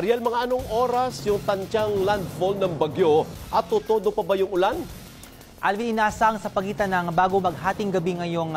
Ariel, mga anong oras yung tantyang landfall ng bagyo at tutodo pa ba yung ulan? Alvin, inasang sa pagitan ng bago maghating gabi ngayong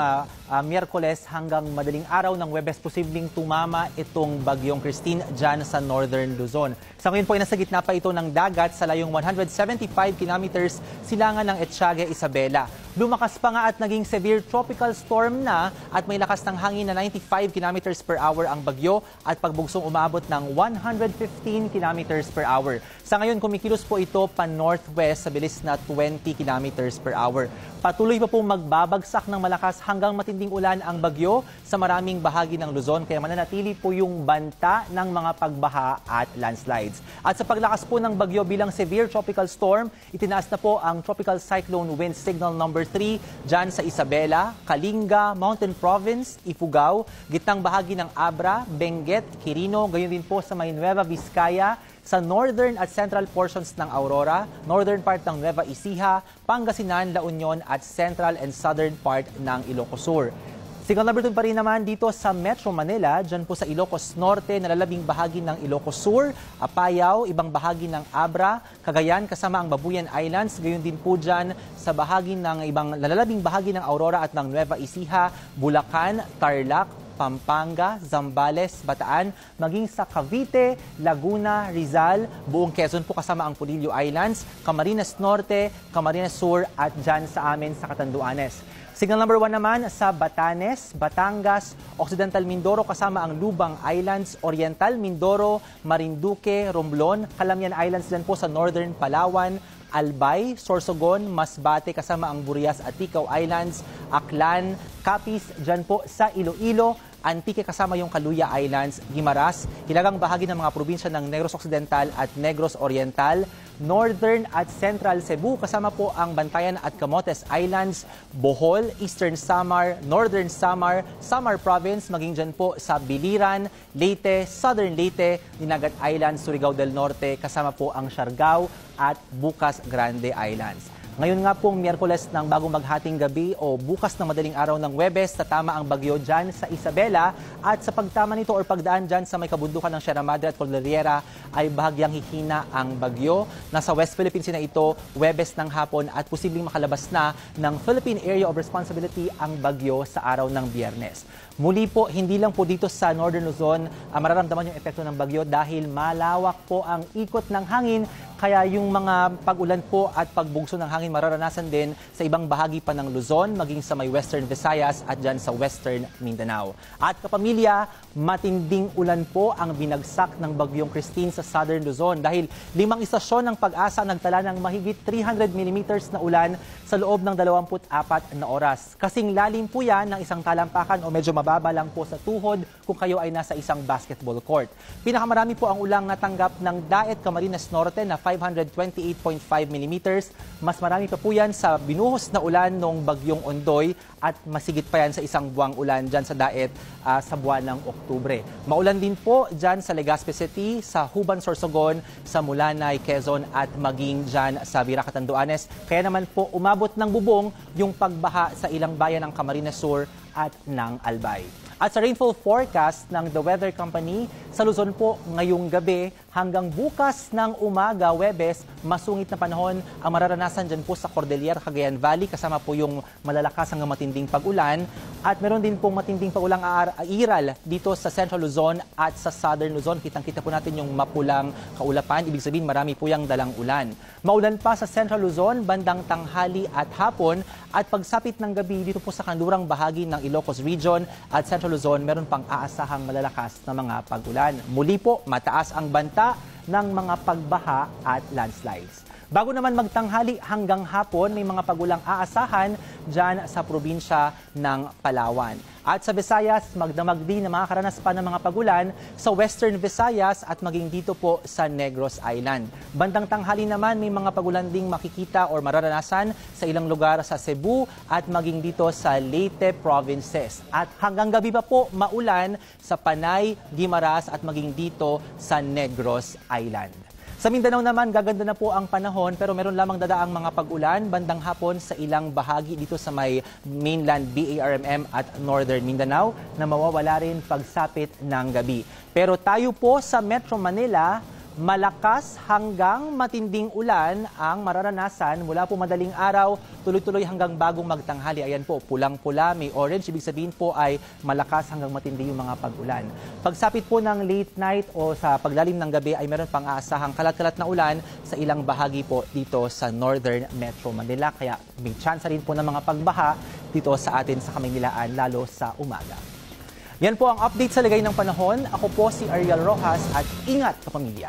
Miyerkules hanggang madaling araw ng Huwebes, posibleng tumama itong bagyong Christine dyan sa Northern Luzon. Sa ngayon po ay nasa gitna pa ito ng dagat sa layong 175 kilometers silangan ng Ethiague, Isabela. Lumakas pa nga at naging severe tropical storm na at may lakas ng hangin na 95 kilometers per hour ang bagyo at pagbugsong umabot ng 115 kilometers per hour. Sa ngayon, kumikilos po ito pa-northwest sa bilis na 20 kilometers per hour. Patuloy pa pong magbabagsak ng malakas hanggang matinding ulan ang bagyo sa maraming bahagi ng Luzon, kaya mananatili po yung banta ng mga pagbaha at landslides. At sa paglakas po ng bagyo bilang severe tropical storm, itinaas na po ang tropical cyclone wind signal number 3 dyan sa Isabela, Kalinga, Mountain Province, Ifugao, gitnang bahagi ng Abra, Benguet, Quirino, gayon din po sa may Nueva Vizcaya, sa northern at central portions ng Aurora, northern part ng Nueva Ecija, Pangasinan, La Union at central and southern part ng Ilocos Sur. Signal number 2 pa rin naman dito sa Metro Manila, dyan po sa Ilocos Norte, nalalabing bahagi ng Ilocos Sur, Apayao, ibang bahagi ng Abra, Cagayan kasama ang Babuyan Islands, gayon din po dyan sa bahagi ng ibang nalalabing bahagi ng Aurora at ng Nueva Ecija, Bulacan, Tarlac, Pampanga, Zambales, Bataan, maging sa Cavite, Laguna, Rizal, buong Quezon po kasama ang Polillo Islands, Camarines Norte, Camarines Sur at dyan sa amin sa Catanduanes. Signal number 1 naman sa Batanes, Batangas, Occidental Mindoro kasama ang Lubang Islands, Oriental Mindoro, Marinduque, Romblon, Calamian Islands dyan po sa Northern Palawan, Albay, Sorsogon, Masbate kasama ang Burias at Ticao Islands, Aklan, Capiz dyan po sa Iloilo, Antique kasama yung Caluya Islands, Guimaras, hilagang bahagi ng mga probinsya ng Negros Occidental at Negros Oriental, Northern at Central Cebu kasama po ang Bantayan at Camotes Islands, Bohol, Eastern Samar, Northern Samar, Samar Province, maging dyan po sa Biliran, Leyte, Southern Leyte, Dinagat Islands, Surigao del Norte, kasama po ang Siargao at Bukas Grande Islands. Ngayon nga pong Miyerkules ng bago maghating gabi o bukas ng madaling araw ng Huwebes, tatama ang bagyo dyan sa Isabela at sa pagtama nito o pagdaan dyan sa may kabundukan ng Sierra Madre at Cordillera ay bahagyang hihina ang bagyo. Nasa West Philippines na ito, Huwebes ng hapon at posibleng makalabas na ng Philippine Area of Responsibility ang bagyo sa araw ng Biyernes. Muli po, hindi lang po dito sa Northern Luzon mararamdaman yung epekto ng bagyo dahil malawak po ang ikot ng hangin. Kaya yung mga pag-ulan po at pagbugso ng hangin mararanasan din sa ibang bahagi pa ng Luzon, maging sa may Western Visayas at dyan sa Western Mindanao. At kapamilya, matinding ulan po ang binagsak ng bagyong Christine sa Southern Luzon dahil 5 istasyon ng Pag-asa nagtala ng mahigit 300 mm na ulan sa loob ng 24 na oras. Kasing lalim po yan ng isang talampakan o medyo mababa lang po sa tuhod kung kayo ay nasa isang basketball court. Pinakamarami po ang ulang natanggap ng Daet, Camarines Norte na 528.5 mm. Mas marami pa po yan sa binuhos na ulan ng bagyong Ondoy at masigit pa yan sa isang buwang ulan dyan sa Daet sa buwan ng Oktubre. Maulan din po dyan sa Legazpi City, sa Huban, Sorsogon, sa Mulanay, Quezon at maging dyan sa Vira, Catanduanes. Kaya naman po umabot ng bubong yung pagbaha sa ilang bayan ng Camarines Sur at ng Albay. At sa rainfall forecast ng The Weather Company, sa Luzon po ngayong gabi hanggang bukas ng umaga, Huwebes, masungit na panahon ang mararanasan dyan po sa Cordillera, Cagayan Valley, kasama po yung malalakas hanggang matinding pag-ulan. At meron din pong matinding pag-ulang iral dito sa Central Luzon at sa Southern Luzon. Kitang-kita po natin yung mapulang kaulapan, ibig sabihin marami po yung dalang ulan. Maulan pa sa Central Luzon, bandang tanghali at hapon, at pagsapit ng gabi dito po sa kanlurang bahagi ng Ilocos Region at Central Luzon, meron pang aasahang malalakas na mga pag-ulan. Muli po, mataas ang banta ng mga pagbaha at landslides. Bago naman magtanghali hanggang hapon, may mga pagulang aasahan dyan sa probinsya ng Palawan. At sa Visayas, magdamag din na makakaranas pa ng mga pagulan sa Western Visayas at maging dito po sa Negros Island. Bandang tanghali naman, may mga pagulan ding makikita o mararanasan sa ilang lugar sa Cebu at maging dito sa Leyte provinces. At hanggang gabi pa po, maulan sa Panay, Guimaras at maging dito sa Negros Island. Sa Mindanao naman, gaganda na po ang panahon pero meron lamang dadaang mga pag-ulan bandang hapon sa ilang bahagi dito sa may mainland BARMM at Northern Mindanao na mawawala rin pagsapit ng gabi. Pero tayo po sa Metro Manila, Malakas hanggang matinding ulan ang mararanasan mula po madaling araw, tuloy-tuloy hanggang bagong magtanghali. Ayan po, pulang-pula, may orange. Ibig sabihin po ay malakas hanggang matindi yung mga pag-ulan. Pagsapit po ng late night o sa paglalim ng gabi ay meron pang aasahang kalat-kalat na ulan sa ilang bahagi po dito sa Northern Metro Manila. Kaya may chance rin po ng mga pagbaha dito sa atin sa Kamaynilaan, lalo sa umaga. Yan po ang update sa lagay ng panahon. Ako po si Ariel Rojas at ingat kapamilya.